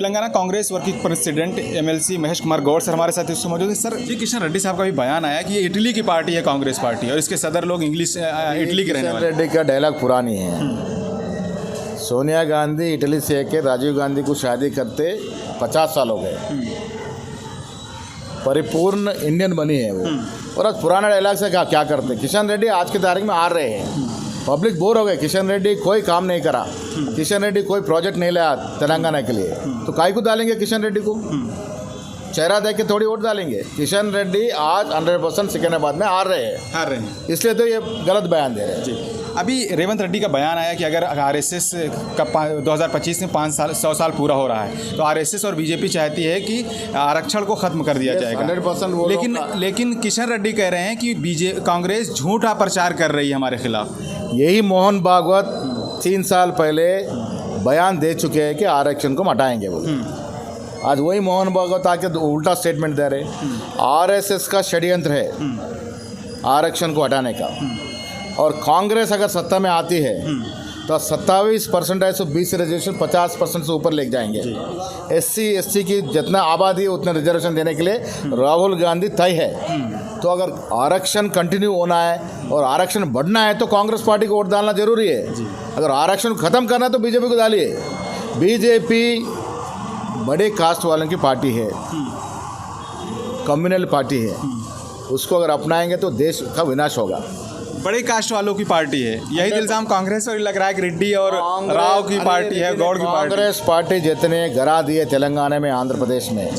Telangana Congress working president MLC Mahesh Kumar Goud sir हमारे साथ इस समय मौजूद हैं। सर जी, किशन रेड्डी साहब का भी बयान आया कि ये इटली की पार्टी है कांग्रेस पार्टी और इसके सदर लोग इटली के रहने किशन वाले। रेड्डी का डायलॉग पुरानी है। सोनिया गांधी इटली से आके राजीव गांधी को शादी करते 50 साल हो गए। परिपूर्ण इंडियन बनी है वो। और आज पुराना डायलॉग से क्या करते। किशन रेड्डी आज की तारीख में आ रहे हैं। पब्लिक बोर हो गए। किशन रेड्डी कोई काम नहीं करा। किशन रेड्डी कोई प्रोजेक्ट नहीं लाया तेलंगाना के लिए, तो काहे को डालेंगे किशन रेड्डी को? चेहरा देख के थोड़ी वोट डालेंगे। किशन रेड्डी आज 100% सिकंदराबाद में आ रहे हैं, इसलिए तो ये गलत बयान दे रहे हैं। जी, अभी रेवंत रेड्डी का बयान आया कि अगर आरएसएस का 2025 में 100 साल पूरा हो रहा है तो आरएसएस और बीजेपी चाहती है कि आरक्षण को खत्म कर दिया जाएगा। 100% लेकिन किशन रेड्डी कह रहे हैं कि कांग्रेस झूठा प्रचार कर रही है हमारे खिलाफ। यही मोहन भागवत 3 साल पहले बयान दे चुके हैं कि आरक्षण को हटाएंगे वो। आज वही मोहन भागवत आके उल्टा स्टेटमेंट दे रहे। आरएसएस का षड्यंत्र है आरक्षण को हटाने का। और कांग्रेस अगर सत्ता में आती है तो 27% है, 20 रिजर्वेशन 50% से ऊपर ले जाएंगे। SC ST की जितना आबादी है उतना रिजर्वेशन देने के लिए राहुल गांधी तय है। तो अगर आरक्षण कंटिन्यू होना है और आरक्षण बढ़ना है तो कांग्रेस पार्टी को वोट डालना जरूरी है। अगर आरक्षण खत्म करना है तो बीजेपी को डालिए। बीजेपी बड़े कास्ट वालों की पार्टी है, कम्युनल पार्टी है। उसको अगर अपनाएंगे तो देश का विनाश होगा। बड़े कास्ट वालों की पार्टी है, यही इल्जाम कांग्रेस और लग रहा है कि रेड्डी और राव की पार्टी है, गौड़ की पार्टी। कांग्रेस पार्टी जितने गिरा दिए तेलंगाना में, आंध्र प्रदेश में,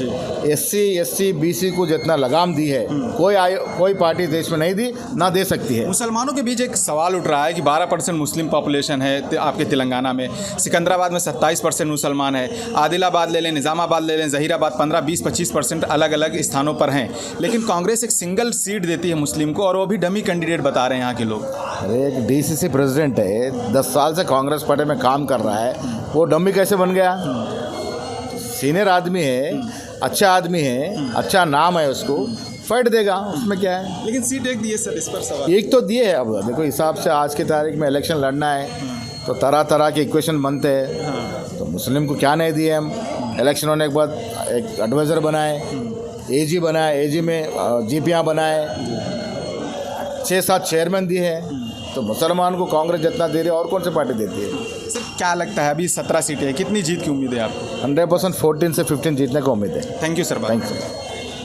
SC ST BC को जितना लगाम दी है कोई पार्टी देश में नहीं दी, ना दे सकती है। मुसलमानों के बीच एक सवाल उठ रहा है कि 12% मुस्लिम पॉपुलेशन है आपके तेलंगाना में। सिकंदराबाद में 27% मुसलमान है। आदिलाबाद ले लें, निज़ामाबाद ले लें, जहीराबाद 15, 20, 25% अलग अलग स्थानों पर हैं। लेकिन कांग्रेस एक सिंगल सीट देती है मुस्लिम को और वो भी डमी कैंडिडेट बता रहे हैं के लोग। अरे एक DCC प्रेसिडेंट है, 10 साल से कांग्रेस पार्टी में काम कर रहा है, वो डम्मी कैसे बन गया? सीनियर आदमी है, अच्छा आदमी है, अच्छा नाम है, उसको फाइट देगा, उसमें क्या है। लेकिन सीट एक दिए सर, इस पर सवाल। एक तो दिए है। अब देखो हिसाब से आज की तारीख में इलेक्शन लड़ना है तो तरह तरह के इक्वेशन बनते हैं। तो मुस्लिम को क्या नहीं दिए हम? इलेक्शन होने के बाद एक एडवाइज़र बनाए, AG बनाए, AG में GPयाँ बनाए, 6-7 चेयरमैन दिए हैं। तो मुसलमान को कांग्रेस जितना दे रही है और कौन सी पार्टी देती है? सर क्या लगता है अभी 17 सीटें हैं, कितनी जीत की उम्मीद है आपको? 100% 14 से 15 जीतने की उम्मीद है। Thank you sir. Thank you.